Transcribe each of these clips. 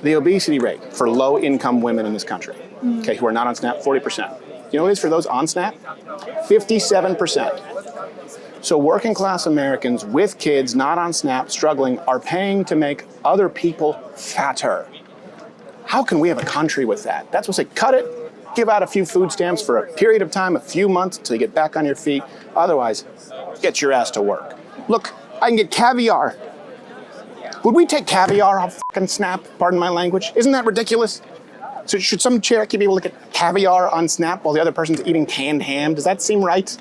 the obesity rate for low-income women in this country, okay, who are not on SNAP, 40%. You know what it is for those on SNAP? 57%. So working class Americans with kids not on SNAP, struggling, are paying to make other people fatter. How can we have a country with that? That's what I say, cut it, give out a few food stamps for a period of time, a few months, until you get back on your feet. Otherwise, get your ass to work. Look, I can get caviar. Would we take caviar off fucking SNAP, pardon my language? Isn't that ridiculous? So should some Cherokee be able to get caviar on SNAP while the other person's eating canned ham? Does that seem right?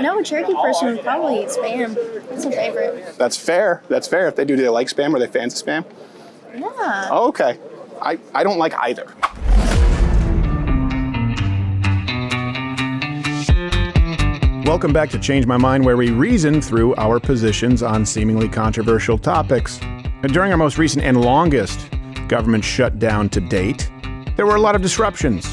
No, a Cherokee person would probably eat Spam. That's a favorite. That's fair. That's fair. If they do they like Spam? Or are they fans of Spam? Yeah. Oh, okay. I don't like either. Welcome back to Change My Mind, where we reason through our positions on seemingly controversial topics. During our most recent and longest government shutdown to date, there were a lot of disruptions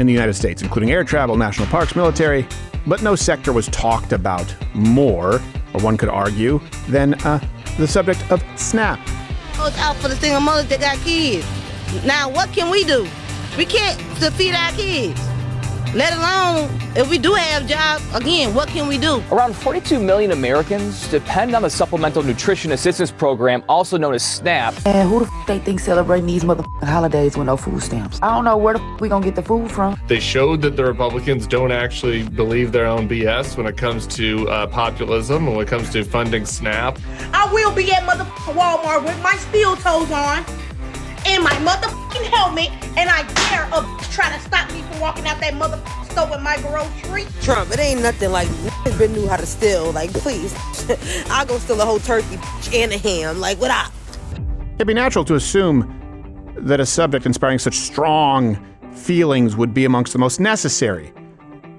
in the United States, including air travel, national parks, military, but no sector was talked about more, or one could argue, than the subject of SNAP. It's out for the single mothers that got kids. Now, what can we do? We can't feed our kids. Let alone, if we do have jobs, again, what can we do? Around 42 million Americans depend on the Supplemental Nutrition Assistance Program, also known as SNAP. And who the they think celebrating these motherfucking holidays with no food stamps? I don't know where the we gonna get the food from. They showed that the Republicans don't actually believe their own BS when it comes to populism and when it comes to funding SNAP. I will be at motherfucking Walmart with my steel toes on and my motherfucking helmet, and I dare a bitch try to stop me from walking out that motherfucking store with my grocery. Trump, it ain't nothing like been knew how to steal. Like, please, I'll go steal a whole turkey and a ham. Like, what up? It'd be natural to assume that a subject inspiring such strong feelings would be amongst the most necessary,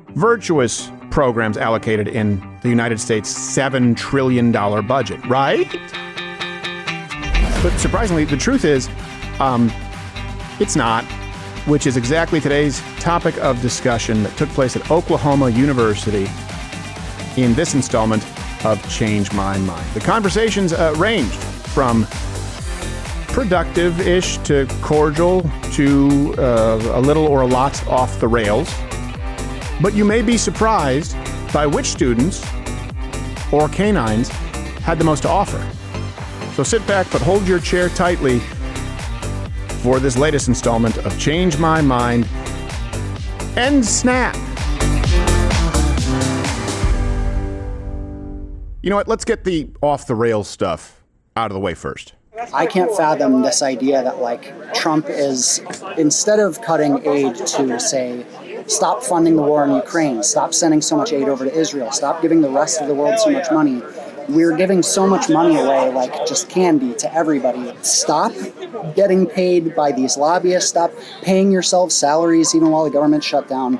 virtuous programs allocated in the United States' $7 trillion budget, right? But surprisingly, the truth is, it's not, which is exactly today's topic of discussion that took place at Oklahoma University in this installment of Change My Mind. The conversations ranged from productive-ish to cordial to a little or a lot off the rails. But you may be surprised by which students or canines had the most to offer. So sit back, but hold your chair tightly for this latest installment of Change My Mind and SNAP. You know what? Let's get the off-the-rails stuff out of the way first. I can't fathom this idea that, like, Trump is, instead of cutting aid to, say, stop funding the war in Ukraine, stop sending so much aid over to Israel, stop giving the rest of the world so much money, we're giving so much money away like just candy to everybody. Stop getting paid by these lobbyists. Stop paying yourselves salaries even while the government shut down.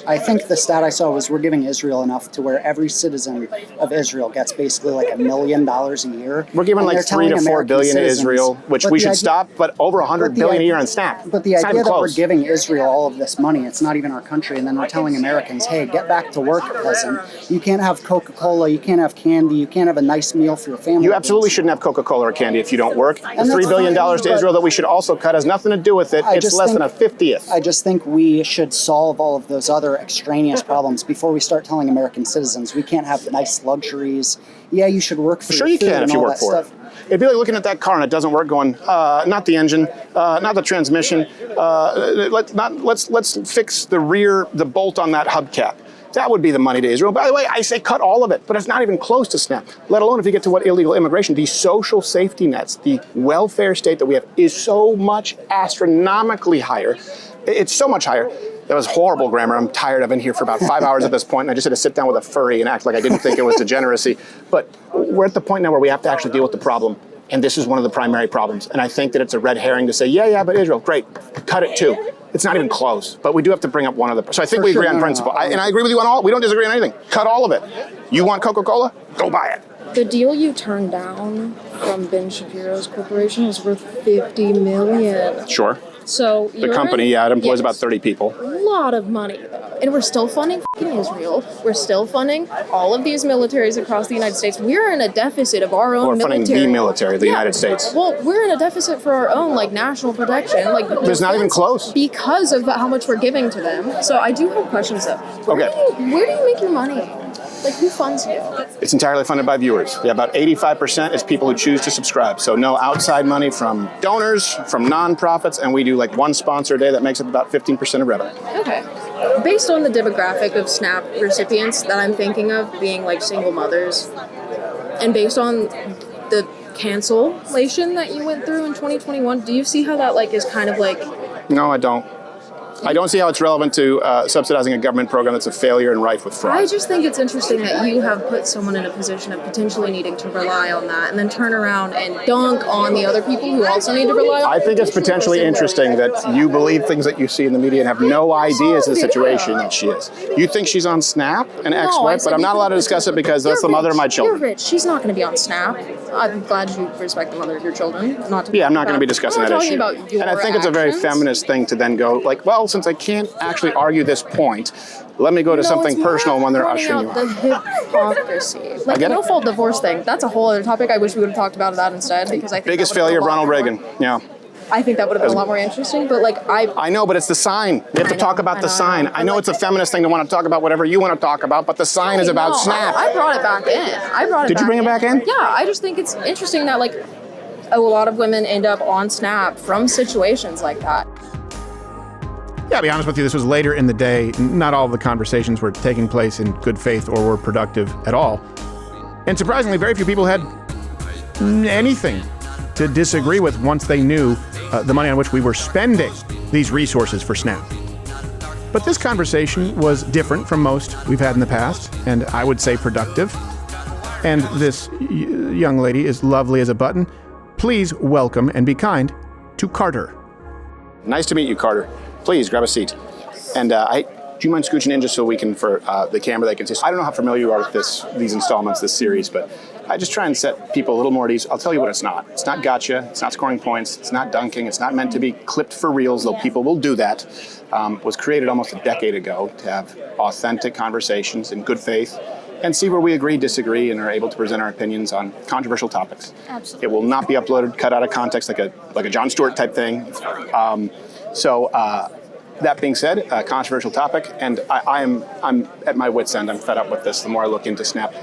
I think the stat I saw was we're giving Israel enough to where every citizen of Israel gets basically like $1 million a year. We're giving like 3 to 4 billion to Israel, which we should stop, but over 100 billion a year on SNAP. But the idea that we're giving Israel all of this money, it's not even our country, and then we're telling Americans, hey, get back to work, peasant. You can't have Coca-Cola, you can't have candy, you can't have a nice meal for your family. You absolutely shouldn't have Coca-Cola or candy if you don't work. The $3 billion to Israel that we should also cut has nothing to do with it. It's less than a 50th. I just think we should solve all of those other extraneous problems before we start telling American citizens we can't have nice luxuries. Yeah, you should work for sure you can if you work for it. It'd be like looking at that car and it doesn't work, going, not the engine, not the transmission. Let's fix the bolt on that hubcap. That would be the money to Israel. By the way, I say cut all of it, but it's not even close to SNAP, let alone if you get to what illegal immigration. The social safety nets, the welfare state that we have is so much astronomically higher. It's so much higher. That was horrible grammar. I'm tired. I've been here for about 5 hours at this point, and I just had to sit down with a furry and act like I didn't think it was degeneracy. But we're at the point now where we have to actually deal with the problem, and this is one of the primary problems. And I think that it's a red herring to say, yeah, but Israel, great, cut it too. It's not even close, but we do have to bring up one other. So I think we agree on principle. And I agree with you on all. We don't disagree on anything. Cut all of it. You want Coca-Cola? Go buy it. The deal you turned down from Ben Shapiro's corporation was worth $50 million. Sure. So the company, it employs about 30 people. A lot of money, though. And we're still funding fucking Israel. We're still funding all of these militaries across the United States. We're in a deficit of our own We're military. funding the military of the United States. Well, we're in a deficit for our own like national protection. Like It's not even close. because of how much we're giving to them. So I do have questions though. Where do you make your money? Like, who funds you? It's entirely funded by viewers. Yeah, about 85% is people who choose to subscribe. So no outside money from donors, from nonprofits, and we do like one sponsor a day that makes up about 15% of revenue. Okay. Based on the demographic of SNAP recipients that I'm thinking of being like single mothers, and based on the cancellation that you went through in 2021, do you see how that like is kind of like... No, I don't. I don't see how it's relevant to subsidizing a government program that's a failure and rife with fraud. I just think it's interesting that you have put someone in a position of potentially needing to rely on that and then turn around and dunk on the other people who also need to rely on it. I think it's potentially interesting that you believe things that you see in the media and have no idea of the situation that she is. You think she's on SNAP and ex-wife, but I'm not allowed to discuss it because that's the mother of my children. You're rich. She's not going to be on SNAP. I'm glad you respect the mother of your children. Yeah, I'm not going to be discussing that issue. About your and I think it's a very actions. feminist thing to then go like, well, since I can't actually argue this point, let me go to something personal when they're ushering you out the on. hypocrisy. Like the no-fault divorce thing. That's a whole other topic. I wish we would have talked about that instead because I think biggest failure of Ronald Reagan. Yeah. I think that would have been a lot more interesting, but like I know, but it's the sign. We have to talk about the sign. I know it's a feminist thing to want to talk about whatever you want to talk about, but the sign is about SNAP. I brought it back in. Did you bring it back in? Yeah, I just think it's interesting that like a lot of women end up on SNAP from situations like that. Yeah, I'll be honest with you, this was later in the day. Not all of the conversations were taking place in good faith or were productive at all. And surprisingly, very few people had anything to disagree with once they knew the money on which we were spending these resources for SNAP. But this conversation was different from most we've had in the past, and I would say productive. And this young lady is lovely as a button. Please welcome and be kind to Carter. Nice to meet you, Carter. Please grab a seat. And do you mind scooching in just so we can, for the camera, they can see? I don't know how familiar you are with these installments, this series, but I just try and set people a little more at ease. I'll tell you what it's not. It's not gotcha. It's not scoring points. It's not dunking. It's not meant to be clipped for reels, though people will do that. Was created almost a decade ago to have authentic conversations in good faith and see where we agree, disagree, and are able to present our opinions on controversial topics. Absolutely. It will not be uploaded, cut out of context like a Jon Stewart type thing. That being said, a controversial topic, and I'm at my wit's end. I'm fed up with this. The more I look into SNAP,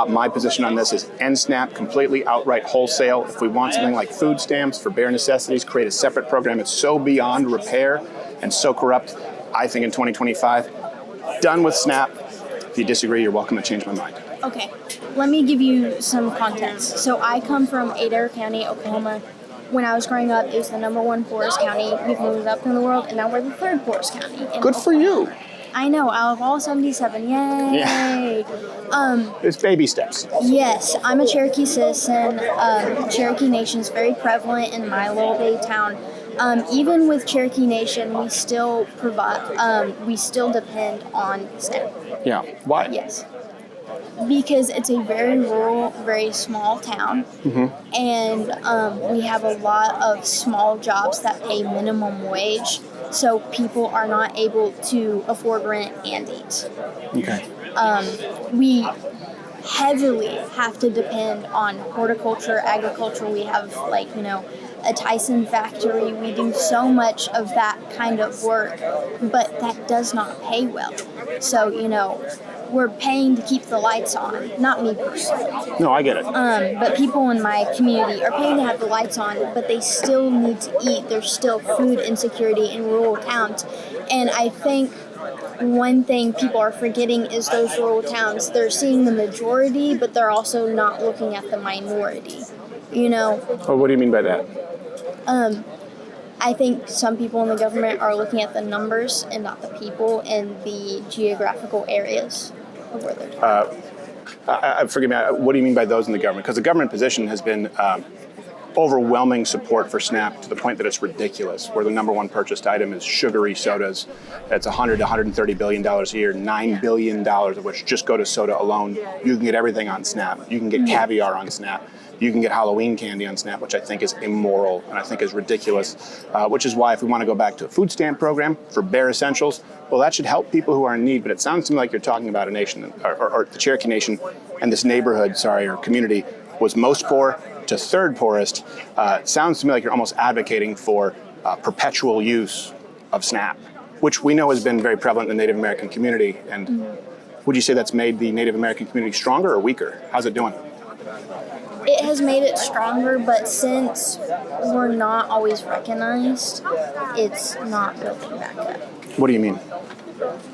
my position on this is end SNAP completely, outright, wholesale. If we want something like food stamps for bare necessities, create a separate program. It's so beyond repair and so corrupt. I think in 2025, done with SNAP. If you disagree, you're welcome to change my mind. Okay, let me give you some context. So I come from Adair County, Oklahoma. When I was growing up, it was the #1 poorest county. We've moved up in the world, and now we're the 3rd poorest county. Good for you. I know, out of all 77, yay! Yeah. It's baby steps. Yes, I'm a Cherokee citizen. Cherokee Nation is very prevalent in my little bitty town. Even with Cherokee Nation, we still we still depend on SNAP. Yeah. Why? Yes. Because it's a very rural, very small town, and we have a lot of small jobs that pay minimum wage, so people are not able to afford rent and eat. Okay. We heavily have to depend on horticulture, agriculture. We have a Tyson factory. We do so much of that kind of work, but that does not pay well. So, we're paying to keep the lights on. Not me personally. No, I get it. But people in my community are paying to have the lights on, but they still need to eat. There's still food insecurity in rural towns. And I think one thing people are forgetting is those rural towns. They're seeing the majority, but they're also not looking at the minority. Oh, what do you mean by that? I think some people in the government are looking at the numbers and not the people and the geographical areas of where they're Forgive me, what do you mean by those in the government? Because the government position has been overwhelming support for SNAP to the point that it's ridiculous, where the #1 purchased item is sugary sodas. That's $100 to $130 billion a year, $9 billion of which just go to soda alone. You can get everything on SNAP. You can get caviar on SNAP. You can get Halloween candy on SNAP, which I think is immoral and I think is ridiculous, which is why if we want to go back to a food stamp program for bare essentials, well, that should help people who are in need. But it sounds to me like you're talking about a nation, or the Cherokee Nation, and this neighborhood, or community, was most poor to third poorest. Sounds to me like you're almost advocating for perpetual use of SNAP, which we know has been very prevalent in the Native American community. And would you say that's made the Native American community stronger or weaker? How's it doing? It has made it stronger, but since we're not always recognized, it's not building back up. What do you mean?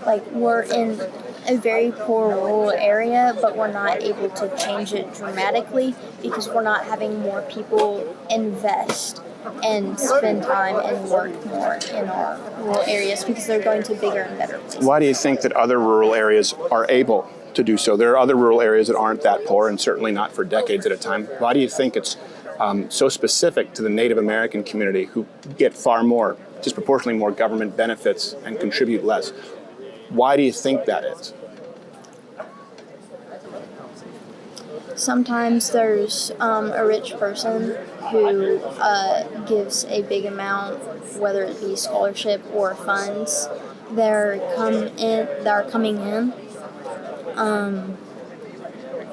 Like, we're in a very poor rural area, but we're not able to change it dramatically because we're not having more people invest and spend time and work more in our rural areas because they're going to bigger and better places. Why do you think that other rural areas are able to do so? There are other rural areas that aren't that poor, and certainly not for decades at a time. Why do you think it's so specific to the Native American community, who get far more, disproportionately more government benefits and contribute less? Why do you think that is? Sometimes there's a rich person who gives a big amount, whether it be scholarship or funds. They're coming in.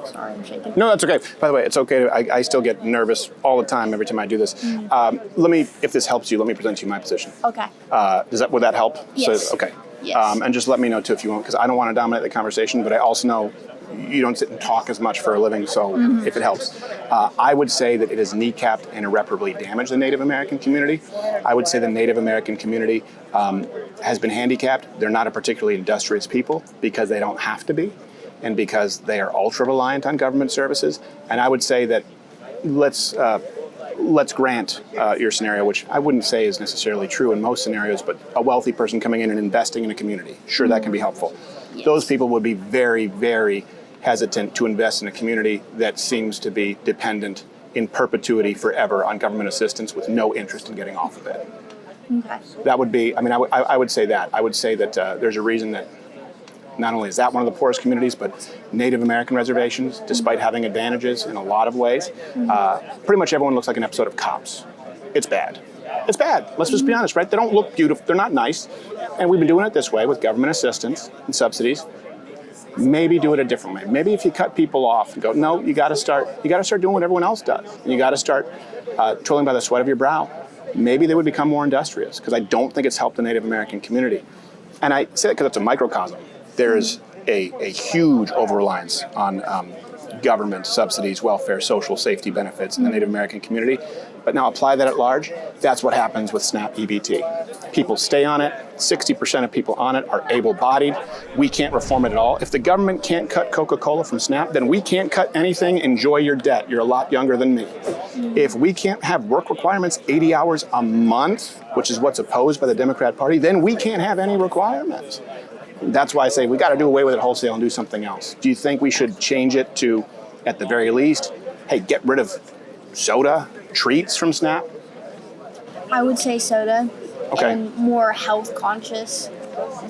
Sorry, I'm shaking. No, that's okay. By the way, it's okay. I still get nervous all the time every time I do this. If this helps you, let me present to you my position. Okay. Would that help? Yes. So, okay. Yes. And just let me know too if you want, because I don't want to dominate the conversation, but I also know you don't sit and talk as much for a living, so if it helps. I would say that it has kneecapped and irreparably damaged the Native American community. I would say the Native American community has been handicapped. They're not a particularly industrious people because they don't have to be, and because they are ultra reliant on government services. And I would say that let's grant your scenario, which I wouldn't say is necessarily true in most scenarios, but a wealthy person coming in and investing in a community. Sure, that can be helpful. Yes. Those people would be very, very hesitant to invest in a community that seems to be dependent in perpetuity forever on government assistance with no interest in getting off of it. Okay. That would be, I would say that. I would say that there's a reason that not only is that one of the poorest communities, but Native American reservations, despite having advantages in a lot of ways, pretty much everyone looks like an episode of Cops. It's bad. It's bad. Let's just be honest, right? They don't look beautiful. They're not nice. And we've been doing it this way with government assistance and subsidies. Maybe do it a different way. Maybe if you cut people off and go, no, you got to start doing what everyone else does. And you got to start toiling by the sweat of your brow. Maybe they would become more industrious, because I don't think it's helped the Native American community. And I say that because it's a microcosm. There's a huge over-reliance on government subsidies, welfare, social safety benefits in the Native American community. But now apply that at large. That's what happens with SNAP EBT. People stay on it. 60% of people on it are able-bodied. We can't reform it at all. If the government can't cut Coca-Cola from SNAP, then we can't cut anything. Enjoy your debt. You're a lot younger than me. If we can't have work requirements 80 hours a month, which is what's opposed by the Democrat Party, then we can't have any requirements. That's why I say we got to do away with it wholesale and do something else. Do you think we should change it to, at the very least, hey, get rid of soda, treats from SNAP? I would say soda. Okay. And more health conscious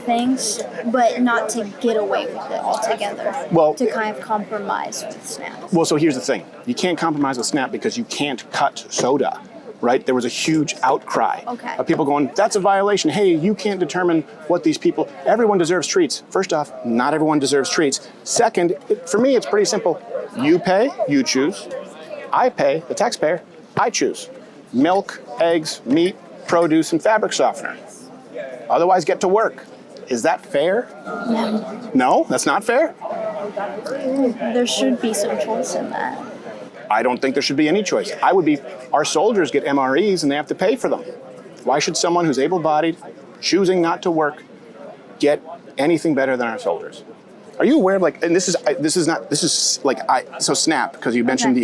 things, but not to get away with it altogether. Well, to kind of compromise with SNAP. Well, so here's the thing. You can't compromise with SNAP because you can't cut soda, right? There was a huge outcry of people going, that's a violation. Hey, you can't determine what these people, everyone deserves treats. First off, not everyone deserves treats. Second, for me, it's pretty simple. You pay, you choose. I pay, the taxpayer, I choose. Milk, eggs, meat, produce, and fabric softener. Otherwise, get to work. Is that fair? No. No, that's not fair? There should be some choice in that. I don't think there should be any choice. Our soldiers get MREs and they have to pay for them. Why should someone who's able-bodied, choosing not to work, get anything better than our soldiers? Are you aware of so SNAP, because you mentioned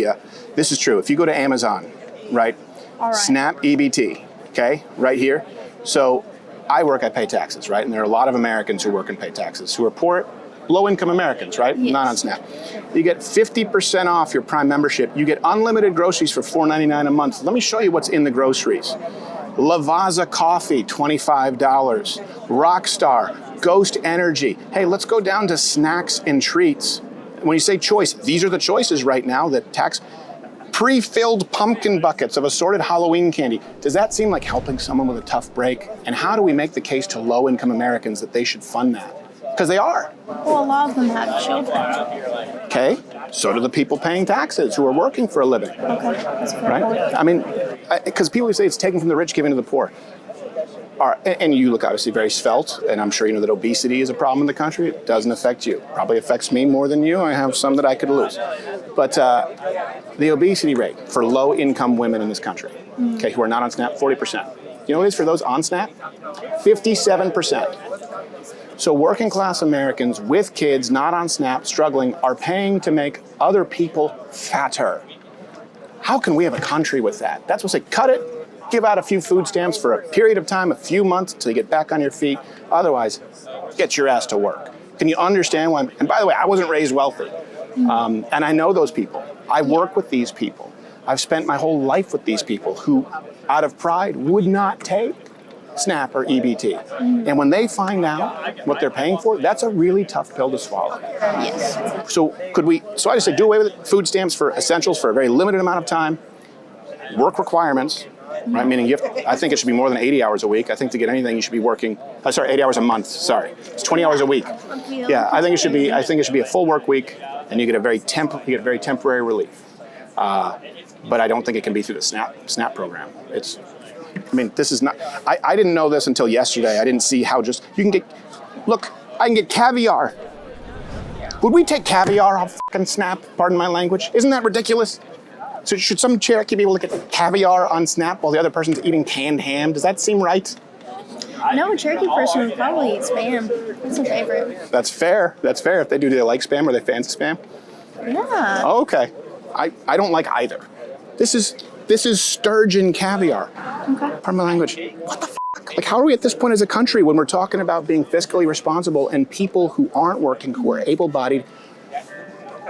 this is true. If you go to Amazon, right? All right. SNAP EBT, okay, right here. So I pay taxes, right? And there are a lot of Americans who work and pay taxes, who are poor, low-income Americans, right? Yes. Not on SNAP. You get 50% off your Prime membership. You get unlimited groceries for $4.99 a month. Let me show you what's in the groceries. Lavazza coffee, $25. Rockstar, Ghost Energy. Hey, let's go down to snacks and treats. When you say choice, these are the choices right now that pre-filled pumpkin buckets of assorted Halloween candy. Does that seem like helping someone with a tough break? And how do we make the case to low-income Americans that they should fund that? Because they are. Well, a lot of them have children. Okay, so do the people paying taxes who are working for a living. Okay, that's a fair Right? point. I mean, because people say it's taken from the rich, given to the poor. And you look obviously very svelte, and I'm sure you know that obesity is a problem in the country. It doesn't affect you. Probably affects me more than you. I have some that I could lose. But the obesity rate for low-income women in this country, okay, who are not on SNAP, 40%. You know what it is for those on SNAP? 57%. So working class Americans with kids not on SNAP, struggling, are paying to make other people fatter. How can we have a country with that? That's what I say, cut it. Give out a few food stamps for a period of time, a few months, until you get back on your feet. Otherwise, get your ass to work. Can you understand why? And by the way, I wasn't raised wealthy. And I know those people. I work with these people. I've spent my whole life with these people who, out of pride, would not take SNAP or EBT. And when they find out what they're paying for, that's a really tough pill to swallow. Yes. So I just say do away with it. Food stamps for essentials for a very limited amount of time. Work requirements. Right, meaning I think it should be more than 80 hours a week. I think to get anything you should be working. 80 hours a month. Sorry, it's 20 hours a week. Yeah, I think it should be a full work week, and you get a very temporary relief. But I don't think it can be through the SNAP program. This is not. I didn't know this until yesterday. I didn't see how you can get. Look, I can get caviar. Would we take caviar off fucking SNAP? Pardon my language. Isn't that ridiculous? So should some Cherokee be able to get caviar on SNAP while the other person's eating canned ham? Does that seem right? No, a Cherokee person would probably eat Spam. That's a favorite. That's fair. That's fair. If they do they like Spam? Are they fans of Spam? Yeah. Oh, okay. I don't like either. This is sturgeon caviar. Okay. Pardon my language. What the fuck? Like, how are we at this point as a country when we're talking about being fiscally responsible and people who aren't working, who are able-bodied,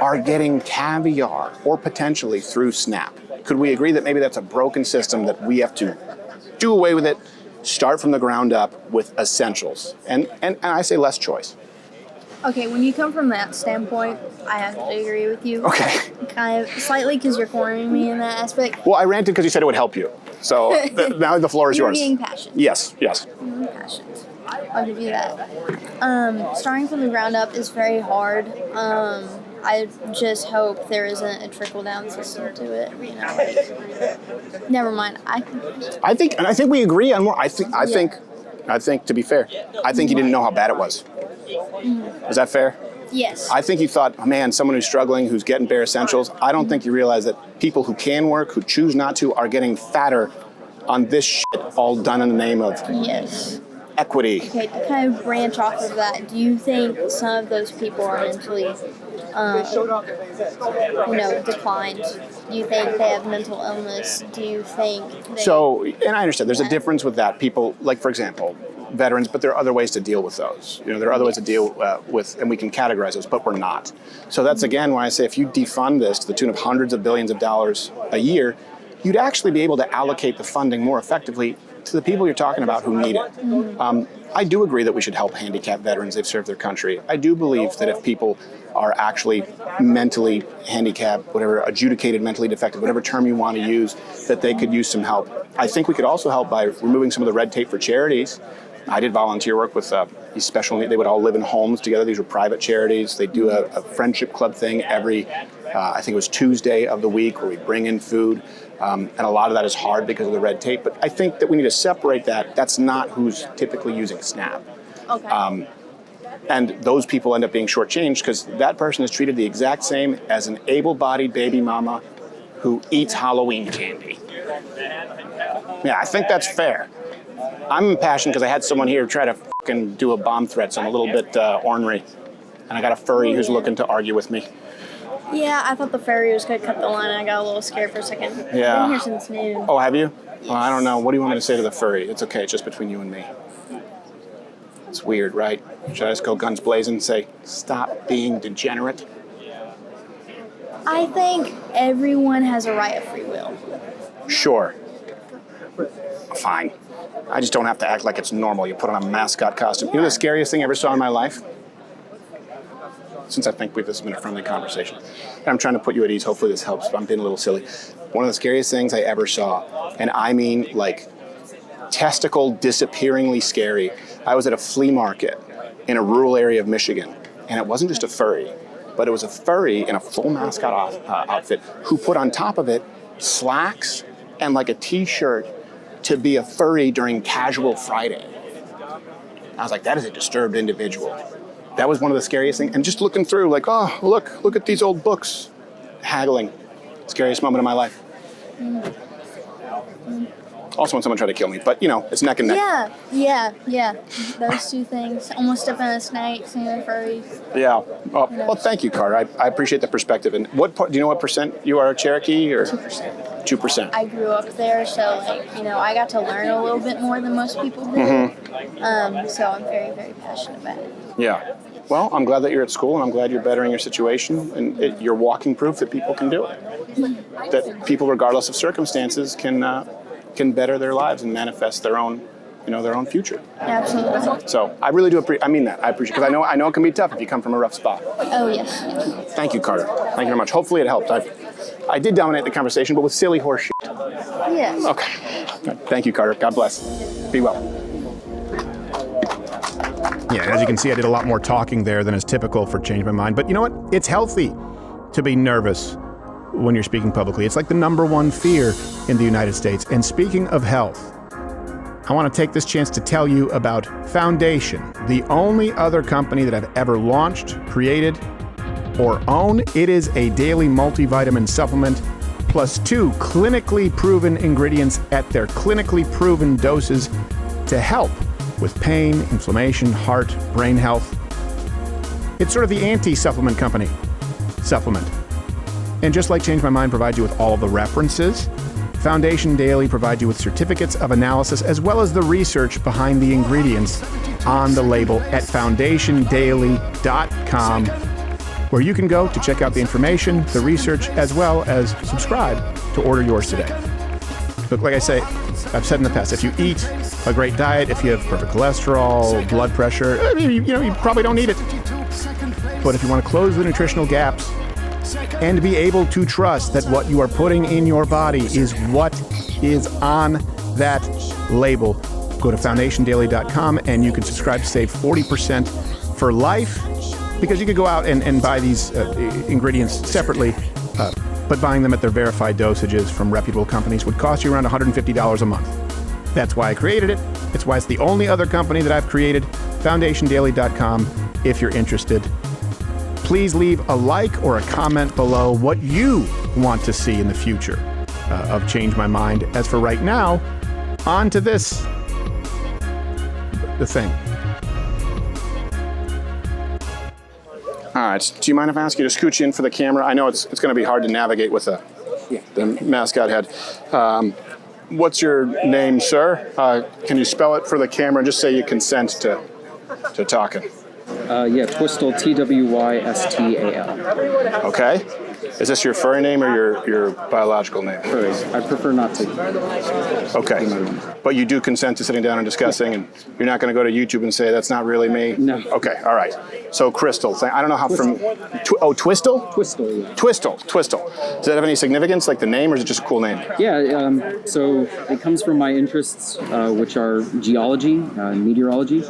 are getting caviar, or potentially through SNAP? Could we agree that maybe that's a broken system, that we have to do away with it, start from the ground up with essentials? And I say less choice. Okay, when you come from that standpoint, I have to agree with you. Okay. Kind of slightly, because you're cornering me in that aspect. Well, I ranted because you said it would help you. So now the floor is You're yours. being passionate. Yes. You're being passionate. I'll give you that. Starting from the ground up is very hard. I just hope there isn't a trickle-down system to it. Never mind. I think we agree on more. I think to be fair, I think you didn't know how bad it was. Is that fair? Yes. I think you thought, oh, man, someone who's struggling, who's getting bare essentials. I don't think you realize that people who can work, who choose not to, are getting fatter on this shit, all done in the name of equity. Okay, to kind of branch off of that, do you think some of those people are mentally, declined? Do you think they have mental illness? Do you think And I understand there's a difference with that. People, like, for example, veterans, but there are other ways to deal with those. There are other ways to deal with, and we can categorize those, but we're not. So that's, again, why I say if you defund this to the tune of hundreds of billions of dollars a year, you'd actually be able to allocate the funding more effectively to the people you're talking about who need it. I do agree that we should help handicapped veterans. They've served their country. I do believe that if people are actually mentally handicapped, whatever, adjudicated mentally defective, whatever term you want to use, that they could use some help. I think we could also help by removing some of the red tape for charities. I did volunteer work with these special needs. They would all live in homes together. These were private charities. They do a friendship club thing every, I think it was Tuesday of the week, where we bring in food. And a lot of that is hard because of the red tape. But I think that we need to separate that. That's not who's typically using SNAP. Okay. And those people end up being shortchanged because that person is treated the exact same as an able-bodied baby mama who eats Halloween candy. Yeah, I think that's fair. I'm impassioned because I had someone here try to fucking do a bomb threat, so I'm a little bit ornery. And I got a furry who's looking to argue with me. Yeah, I thought the furry was going to cut the line. I got a little scared for a second. Yeah. I've been here since noon. Oh, have you? Yes. Well, I don't know. What do you want me to say to the furry? It's okay. It's just between you and me. It's weird, right? Should I just go guns blazing and say, stop being degenerate? I think everyone has a right of free will. Sure. Fine. I just don't have to act like it's normal. You put on a mascot costume. You know the scariest thing I ever saw in my life? since I think this has been a friendly conversation. And I'm trying to put you at ease. Hopefully this helps, but I'm being a little silly. One of the scariest things I ever saw, and I mean like testicle disappearingly scary. I was at a flea market in a rural area of Michigan, and it wasn't just a furry, but it was a furry in a full mascot outfit who put on top of it slacks and like a t-shirt to be a furry during Casual Friday. I was like, that is a disturbed individual. That was one of the scariest things. And just looking through, like, oh, look at these old books. Haggling. Scariest moment of my life. Also when someone tried to kill me, but you know, it's neck and neck. Yeah. Those two things. Almost up in a snake, seeing furries. Yeah. Oh, well, thank you, Carter. I appreciate the perspective. And what part, do you know what percent you are Cherokee or? 2%. 2%. I grew up there, so like, you know, I got to learn a little bit more than most people did. So I'm very, very passionate about it. Yeah. Well, I'm glad that you're at school, and I'm glad you're bettering your situation, and you're walking proof that people can do it. That people, regardless of circumstances, can better their lives and manifest their own, their own future. Absolutely. So I really do appreciate. I mean that. I appreciate, because I know it can be tough if you come from a rough spot. Oh yes. Thank you, Carter. Thank you very much. Hopefully it helped. I did dominate the conversation, but with silly horse shit. Yes. Okay. Thank you, Carter. God bless. Be well. Yeah, as you can see, I did a lot more talking there than is typical for Change My Mind. But you know what? It's healthy to be nervous when you're speaking publicly. It's like the number one fear in the United States. And speaking of health, I want to take this chance to tell you about Foundation, the only other company that I've ever launched, created, or own. It is a daily multivitamin supplement plus 2 clinically proven ingredients at their clinically proven doses to help with pain, inflammation, heart, brain health. It's sort of the anti-supplement company supplement. And just like Change My Mind provides you with all the references, Foundation Daily provides you with certificates of analysis as well as the research behind the ingredients on the label at foundationdaily.com, where you can go to check out the information, the research, as well as subscribe to order yours today. Look, like I say, I've said in the past, if you eat a great diet, if you have perfect cholesterol, blood pressure, you probably don't need it. But if you want to close the nutritional gaps and be able to trust that what you are putting in your body is what is on that label, go to foundationdaily.com and you can subscribe to save 40% for life, because you could go out and buy these ingredients separately, but buying them at their verified dosages from reputable companies would cost you around $150 a month. That's why I created it. It's why it's the only other company that I've created, foundationdaily.com, if you're interested. Please leave a like or a comment below what you want to see in the future of Change My Mind. As for right now, on to the thing. All right. Do you mind if I ask you to scooch in for the camera? I know it's going to be hard to navigate with the mascot head. What's your name, sir? Can you spell it for the camera and just say you consent to talking? Twistle, Twystal. Okay. Is this your furry name or your biological name? Furry. I prefer not to. Okay. But you do consent to sitting down and discussing, and you're not going to go to YouTube and say, that's not really me? No. Okay, all right. So Crystal, I don't know how Twistle. Twistle? Twistle, yeah. Twistle. Does that have any significance, like the name, or is it just a cool name? Yeah, so it comes from my interests, which are geology and meteorology.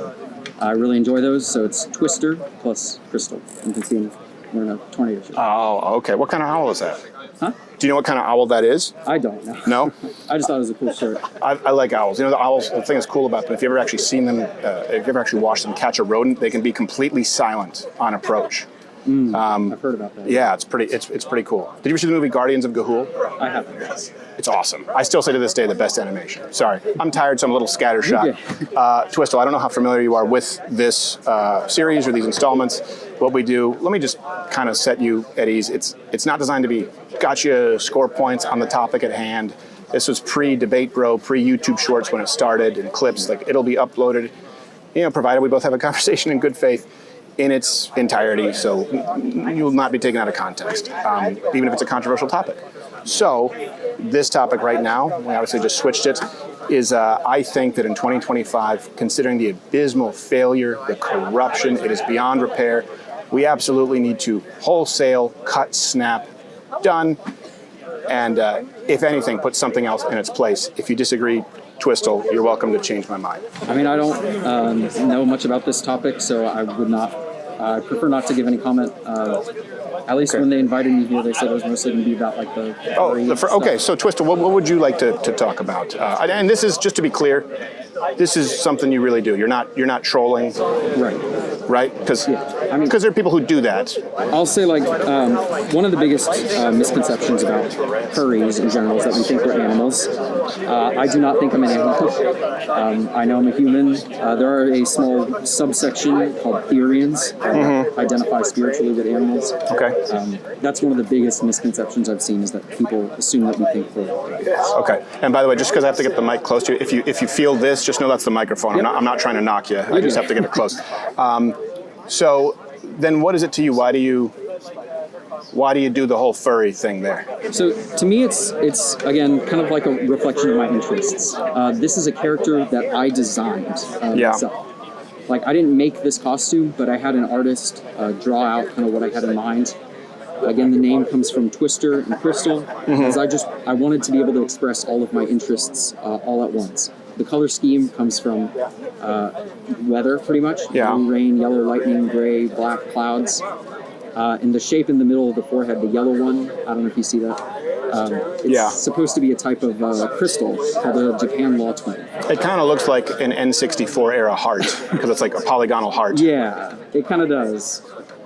I really enjoy those, so it's Twister plus Crystal. You can see we're in a tornado show. Oh, okay. What kind of owl is that? Huh? Do you know what kind of owl that is? I don't know. No? I just thought it was a cool shirt. I like owls. The owls, the thing that's cool about them, if you've ever actually seen them, if you've ever actually watched them catch a rodent, they can be completely silent on approach. I've heard about that. Yeah, it's pretty cool. Did you ever see the movie Guardians of Ga'Hoole? I haven't. It's awesome. I still say to this day the best animation. Sorry, I'm tired, so I'm a little scattershot. Okay. Twistle, I don't know how familiar you are with this series or these installments. What we do, let me just kind of set you at ease. It's not designed to be gotcha score points on the topic at hand. This was pre-Debate Bro, pre-YouTube Shorts when it started, and clips. Like, it'll be uploaded, provided we both have a conversation in good faith, in its entirety, so you will not be taken out of context, even if it's a controversial topic. So this topic right now, we obviously just switched it, is I think that in 2025, considering the abysmal failure, the corruption, it is beyond repair, We absolutely need to wholesale cut SNAP, done, and if anything, put something else in its place. If you disagree, Twistle, you're welcome to change my mind. I mean, I don't know much about this topic, so I would not. I prefer not to give any comment. At least when they invited me here, they said it was mostly going to be about like the. Okay. So Twistle, what would you like to talk about? And this is just to be clear. This is something you really do. You're not trolling, right? Because there are people who do that. I'll say like one of the biggest misconceptions about furries in general is that we think we're animals. I do not think I'm an animal. I know I'm a human. There are a small subsection called Therians that identify spiritually with animals. Okay. That's one of the biggest misconceptions I've seen is that people assume that we think we're. Okay. And by the way, just because I have to get the mic close to you, if you feel this, just know that's the microphone. Yep. I'm not trying to knock you. I just have to get it close. So then what is it to you? Why do you do the whole furry thing there? So to me, it's again kind of like a reflection of my interests. This is a character that I designed myself. Like I didn't make this costume, but I had an artist draw out kind of what I had in mind. Again, the name comes from Twister and Crystal, as I wanted to be able to express all of my interests all at once. The color scheme comes from weather, pretty much. Blue rain, yellow lightning, gray, black clouds. And the shape in the middle of the forehead, the yellow one, I don't know if you see that. It's supposed to be a type of crystal called a Japan Law Twin. It kind of looks like an N64 era heart, because it's like a polygonal heart. Yeah, it kind of does.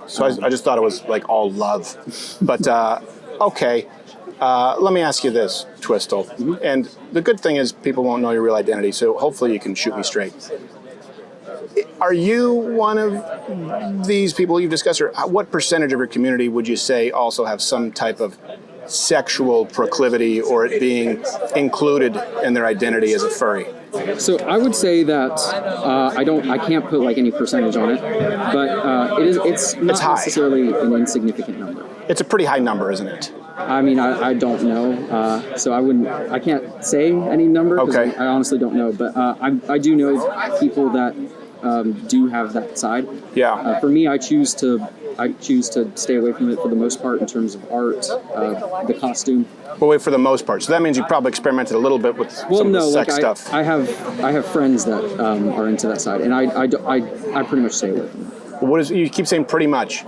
So I just thought it was like all love. But okay, let me ask you this, Twistle. And the good thing is people won't know your real identity, so hopefully you can shoot me straight. Are you one of these people you've discussed, or what percentage of your community would you say also have some type of sexual proclivity or it being included in their identity as a furry? So I would say that I can't put like any percentage on it, but it's not necessarily an insignificant number. It's a pretty high number, isn't it? I mean, I don't know, so I can't say any number. Okay. I honestly don't know, but I do know people that do have that side. Yeah. For me, I choose to stay away from it for the most part in terms of art, the costume. Well, wait, for the most part. So that means you probably experimented a little bit with some of the sex stuff. I have friends that are into that side, and I pretty much stay away from it. What is, you keep saying pretty much.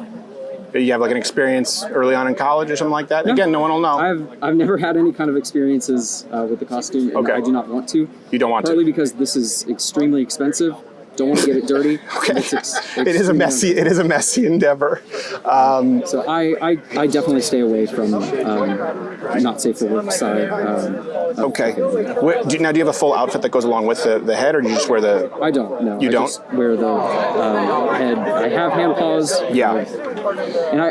You have like an experience early on in college or something like that? No. Again, no one will know. I've never had any kind of experiences with the costume, and I do not want to. You don't want to? Partly because this is extremely expensive. Don't want to get it dirty. Okay. It is a messy endeavor. So I definitely stay away from not safe for work side. Okay. Do you have a full outfit that goes along with the head, or do you just wear the? I don't. No. You don't? Just wear the head. I have hand paws. Yeah. And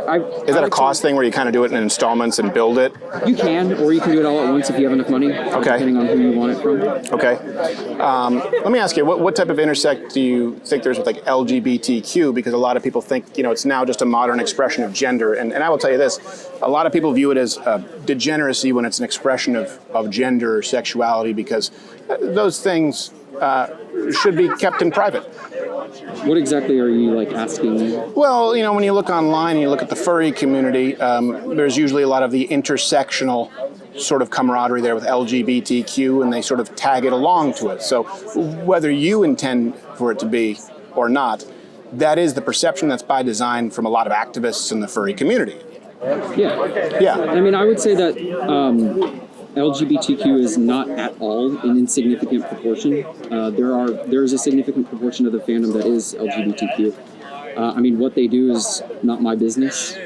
is that a cost thing where you kind of do it in installments and build it? You can, or you can do it all at once if you have enough money. Okay. Depending on who you want it from. Okay. Let me ask you, what type of intersect do you think there's with like LGBTQ? Because a lot of people think, it's now just a modern expression of gender. And I will tell you this, a lot of people view it as degeneracy when it's an expression of gender or sexuality, because those things should be kept in private. What exactly are you asking? Well, when you look online and you look at the furry community, there's usually a lot of the intersectional sort of camaraderie there with LGBTQ, and they sort of tag it along to it. So whether you intend for it to be or not, that is the perception that's by design from a lot of activists in the furry community. Yeah. I mean, I would say that LGBTQ is not at all an insignificant proportion. There is a significant proportion of the fandom that is LGBTQ. I mean, what they do is not my business,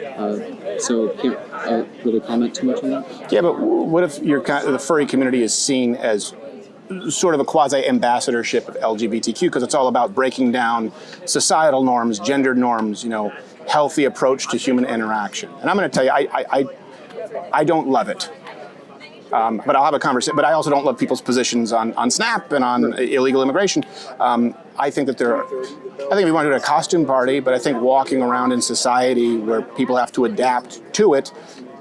so can't really comment too much on that. Yeah, but what if the furry community is seen as sort of a quasi-ambassadorship of LGBTQ, because it's all about breaking down societal norms, gender norms, healthy approach to human interaction. And I'm going to tell you, I don't love it. But I'll have a conversation. But I also don't love people's positions on SNAP and on illegal immigration. I think that I think we want to do a costume party, but I think walking around in society where people have to adapt to it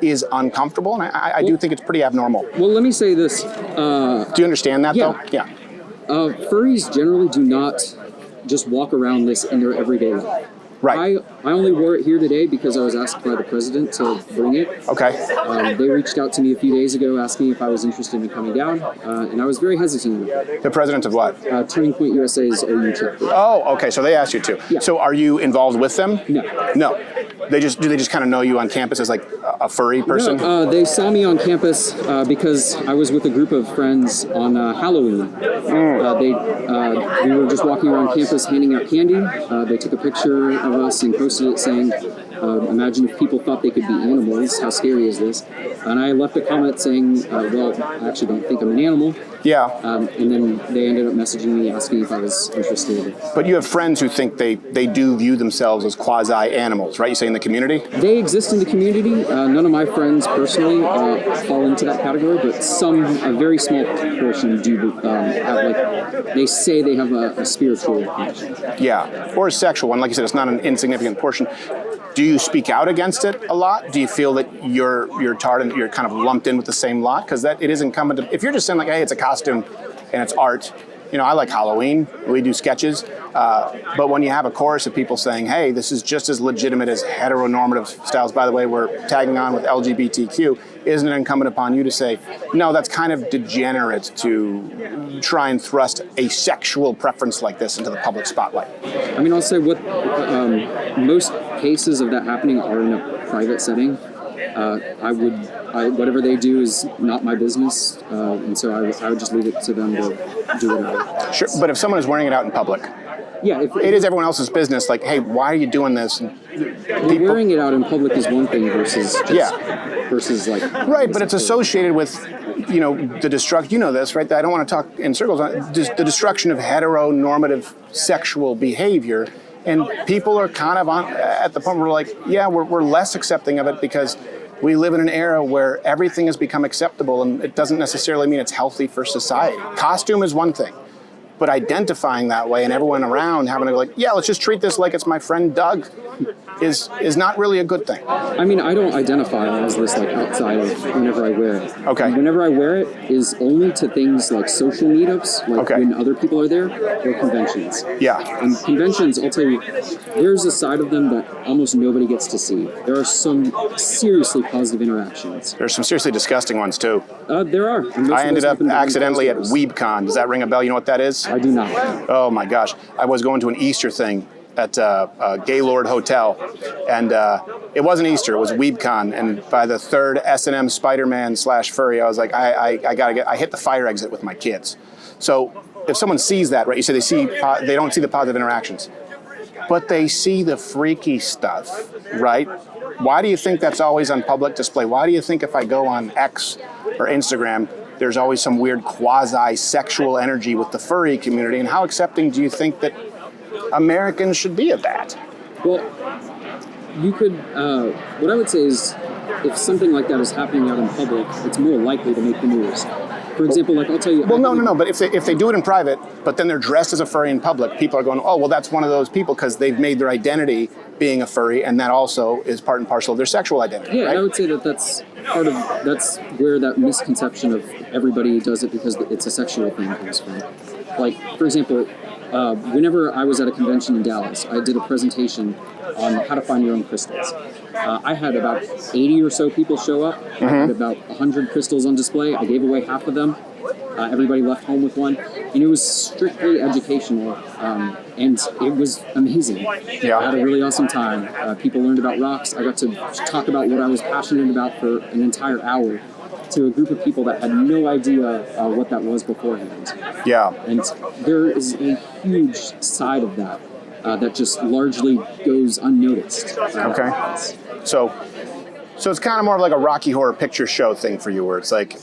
is uncomfortable, and I do think it's pretty abnormal. Well, let me say this. Do you understand that, though? Yeah. Furries generally do not just walk around this in their everyday life. Right. I only wore it here today because I was asked by the president to bring it. Okay. They reached out to me a few days ago asking if I was interested in coming down, and I was very hesitant. The president of what? Turning Point USA's OU chapter. Oh, okay. So they asked you to. Yeah. So are you involved with them? No. No. Do they just kind of know you on campus as like a furry person? No, they saw me on campus because I was with a group of friends on Halloween. We were just walking around campus handing out candy. They took a picture of us and posted it saying, imagine if people thought they could be animals, how scary is this? And I left a comment saying, well, I actually don't think I'm an animal. Yeah. And then they ended up messaging me asking if I was interested. But you have friends who think they do view themselves as quasi-animals, right? You say in the community? They exist in the community. None of my friends personally fall into that category, but a very small portion do have, like, they say they have a spiritual connection. Yeah, or a sexual one. Like you said, it's not an insignificant portion. Do you speak out against it a lot? Do you feel that you're tarred and you're kind of lumped in with the same lot? Because that it is incumbent. If you're just saying like, hey, it's a costume and it's art. You know, I like Halloween. We do sketches. But when you have a chorus of people saying, hey, this is just as legitimate as heteronormative styles, by the way, we're tagging on with LGBTQ, isn't it incumbent upon you to say, no, that's kind of degenerate to try and thrust a sexual preference like this into the public spotlight? I mean, I'll say what most cases of that happening are in a private setting. Whatever they do is not my business, and so I would just leave it to them to do whatever. Sure, but if someone is wearing it out in public, yeah, it is everyone else's business. Like, hey, why are you doing this? Wearing it out in public is one thing versus like right, but it's associated with, you know, the destruction. You know this, right? I don't want to talk in circles on it. Just the destruction of heteronormative sexual behavior, and people are kind of at the point where we're like, yeah, we're less accepting of it because we live in an era where everything has become acceptable, and it doesn't necessarily mean it's healthy for society. Costume is one thing, but identifying that way and everyone around having to go like, yeah, let's just treat this like it's my friend Doug is not really a good thing. I mean, I don't identify as this like outside of whenever I wear it. Okay. Whenever I wear it is only to things like social meetups, like when other people are there, or conventions. Yeah. And conventions, I'll tell you, there's a side of them that almost nobody gets to see. There are some seriously positive interactions. There's some seriously disgusting ones too. There are. I ended up accidentally at WeebCon. Does that ring a bell? You know what that is? I do not. Oh my gosh. I was going to an Easter thing at Gaylord Hotel, and it wasn't Easter, it was WeebCon, and by the third S&M Spider-Man / furry, I was like, I hit the fire exit with my kids. So if someone sees that, right, you say they don't see the positive interactions, but they see the freaky stuff, right? Why do you think that's always on public display? Why do you think if I go on X or Instagram, there's always some weird quasi-sexual energy with the furry community, and how accepting do you think that Americans should be of that? Well, you could, what I would say is, if something like that is happening out in public, it's more likely to make the news. For example, like I'll tell you. Well, no, but if they do it in private, but then they're dressed as a furry in public, people are going, oh, well, that's one of those people because they've made their identity being a furry, and that also is part and parcel of their sexual identity. Yeah, right? I would say that's where that misconception of everybody does it because it's a sexual thing comes from. Like, for example, whenever I was at a convention in Dallas, I did a presentation on how to find your own crystals. I had about 80 or so people show up. I had about 100 crystals on display. I gave away half of them. Everybody left home with one. And it was strictly educational, and it was amazing. Yeah. I had a really awesome time. People learned about rocks. I got to talk about what I was passionate about for an entire hour to a group of people that had no idea what that was beforehand. Yeah. And there is a huge side of that that just largely goes unnoticed. Okay. So it's kind of more of like a Rocky Horror Picture Show thing for you, where it's like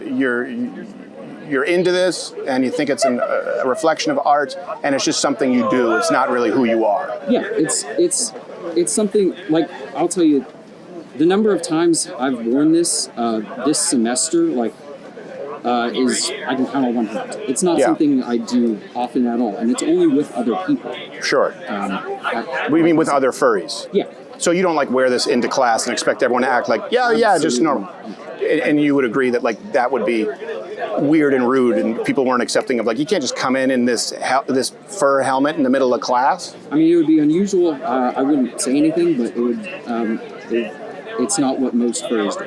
you're into this and you think it's a reflection of art, and it's just something you do. It's not really who you are. Yeah, it's something like, I'll tell you, the number of times I've worn this this semester, is, I can count on one hand. It's not something I do often at all, and it's only with other people. Sure. What do you mean with other furries? Yeah. So you don't wear this into class and expect everyone to act like, yeah, just normal. And you would agree that that would be weird and rude, and people weren't accepting of like, you can't just come in this fur helmet in the middle of class? I mean, it would be unusual. I wouldn't say anything, but it would. It's not what most furries do.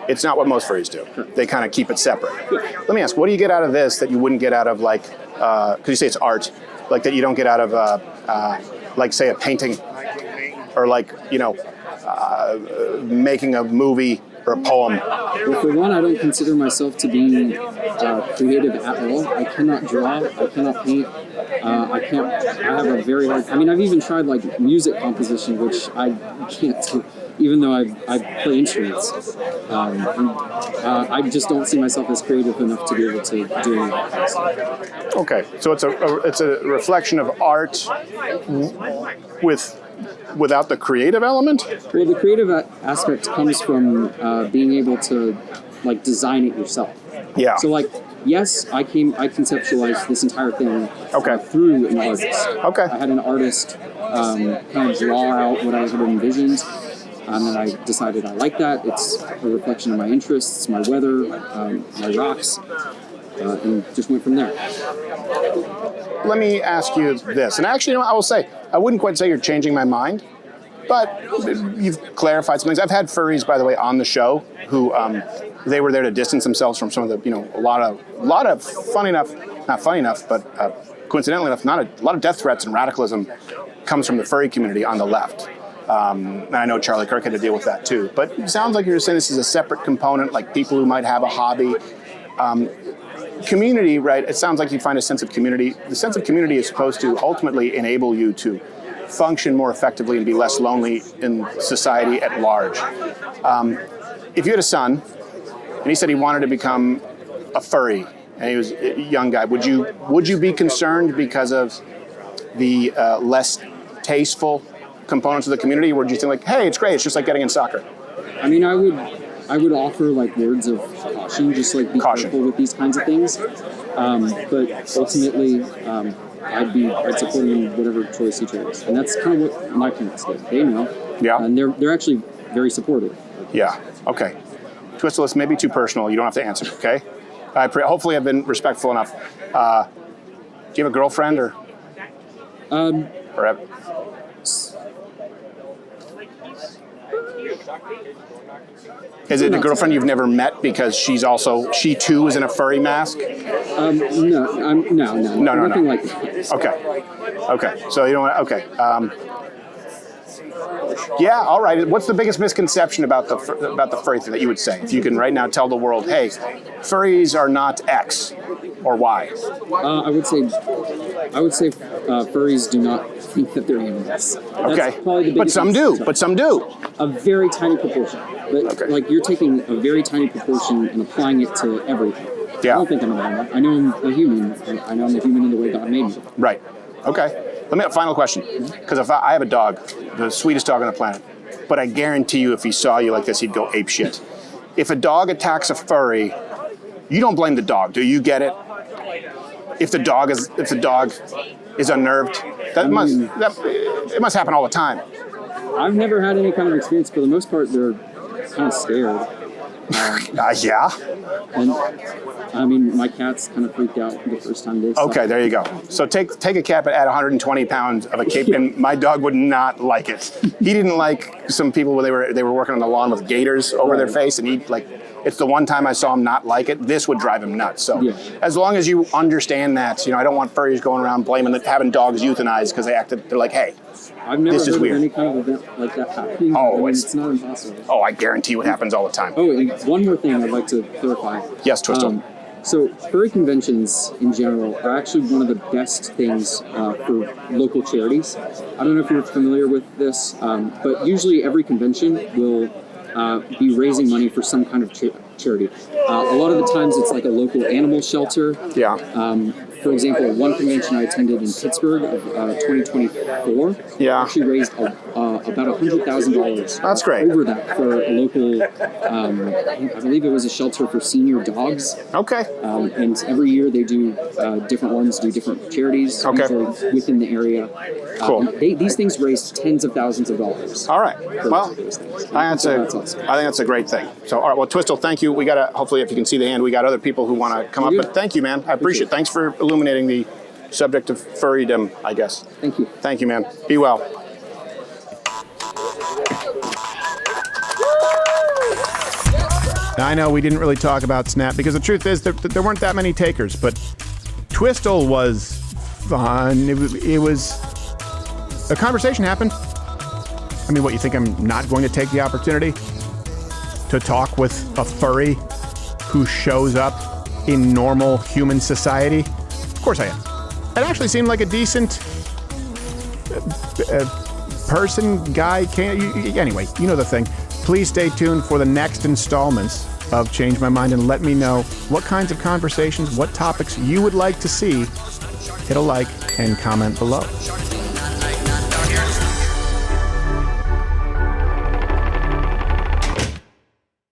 It's not what most furries do. They kind of keep it separate. Let me ask, what do you get out of this that you wouldn't get out of like, because you say it's art, like that you don't get out of like say a painting, or like, you know, making a movie or a poem? Well, for one, I don't consider myself to be creative at all. I cannot draw. I cannot paint. I have a very hard. I mean, I've even tried like music composition, which I can't do, even though I play instruments. I just don't see myself as creative enough to be able to do any of that stuff. Okay, so it's a reflection of art without the creative element? Well, the creative aspect comes from being able to like design it yourself. Yeah. So like, yes, I conceptualized this entire thing through an artist. Okay. I had an artist kind of draw out what I had envisioned, and then I decided I like that. It's a reflection of my interests, my weather, my rocks, and just went from there. Let me ask you this, and actually, you know, I will say, I wouldn't quite say you're changing my mind, but you've clarified some things. I've had furries, by the way, on the show who they were there to distance themselves from some of the, you know, a lot of not funny enough, but coincidentally enough, not a lot of death threats and radicalism comes from the furry community on the left. And I know Charlie Kirk had to deal with that too. But it sounds like you're saying this is a separate component, like people who might have a hobby. Community, right? It sounds like you find a sense of community. The sense of community is supposed to ultimately enable you to function more effectively and be less lonely in society at large. If you had a son, and he said he wanted to become a furry, and he was a young guy, would you be concerned because of the less tasteful components of the community, or would you think like, hey, it's great, it's just like getting in soccer? I mean, I would offer like words of caution, just like be careful with these kinds of things. But ultimately, I'd support him in whatever choice he chose, and that's kind of what my parents did. They know, and they're actually very supportive. Yeah. Okay. Twistless, maybe too personal. You don't have to answer. Okay. Hopefully, I've been respectful enough. Do you have a girlfriend or? Is it a girlfriend you've never met because she too is in a furry mask? No, nothing like that. Okay. So you know what? Okay. Yeah. All right. What's the biggest misconception about the furry thing that you would say? If you can right now tell the world, hey, furries are not X or Y. I would say furries do not think that they're animals. Okay. But some do. A very tiny proportion. But like you're taking a very tiny proportion and applying it to everything. Yeah. I don't think I'm an animal. I know I'm a human. I know I'm a human in the way God made me. Right. Okay. Final question. Because if I have a dog, the sweetest dog on the planet, but I guarantee you if he saw you like this, he'd go ape shit. If a dog attacks a furry, you don't blame the dog, do you? Get it? If the dog is unnerved, it must happen all the time. I've never had any kind of experience. For the most part, they're kind of scared. Yeah. And I mean, my cats kind of freaked out the first time they saw. Okay, there you go. So take a cat at 120 pounds of a cape, and my dog would not like it. He didn't like some people when they were working on the lawn with gaiters over their face, and it's the one time I saw him not like it. This would drive him nuts. So as long as you understand that, I don't want furries going around having dogs euthanized because they're like, hey, I've never this is heard weird. of any kind of event like that happening. It's not impossible. Oh, I guarantee you it happens all the time. Oh, and one more thing I'd like to clarify. Yes, Twistle. So furry conventions in general are actually one of the best things for local charities. I don't know if you're familiar with this, but usually every convention will be raising money for some kind of charity. A lot of the times it's like a local animal shelter. For example, one convention I attended in Pittsburgh of 2024 actually raised about $100,000. That's great. Over that for a local, I believe it was a shelter for senior dogs. Okay. And every year they do different ones, do different charities usually within the area. Cool. These things raise tens of thousands of dollars. All right. Well, I think that's a great thing. So, all right. Well, Twistle, thank you. We got to, hopefully, if you can see the hand, we got other people who want to come up. But thank you, man. I appreciate it. Thanks for illuminating the subject of furrydom, I guess. Thank you. Thank you, man. Be well. Now, I know we didn't really talk about Snap because the truth is there weren't that many takers, but Twistle was fun. It was... A conversation happened. I mean, what, you think I'm not going to take the opportunity to talk with a furry who shows up in normal human society? Of course I am. It actually seemed like a decent person, guy. Anyway, you know the thing. Please stay tuned for the next installments of Change My Mind and let me know what kinds of conversations, what topics you would like to see. Hit a like and comment below.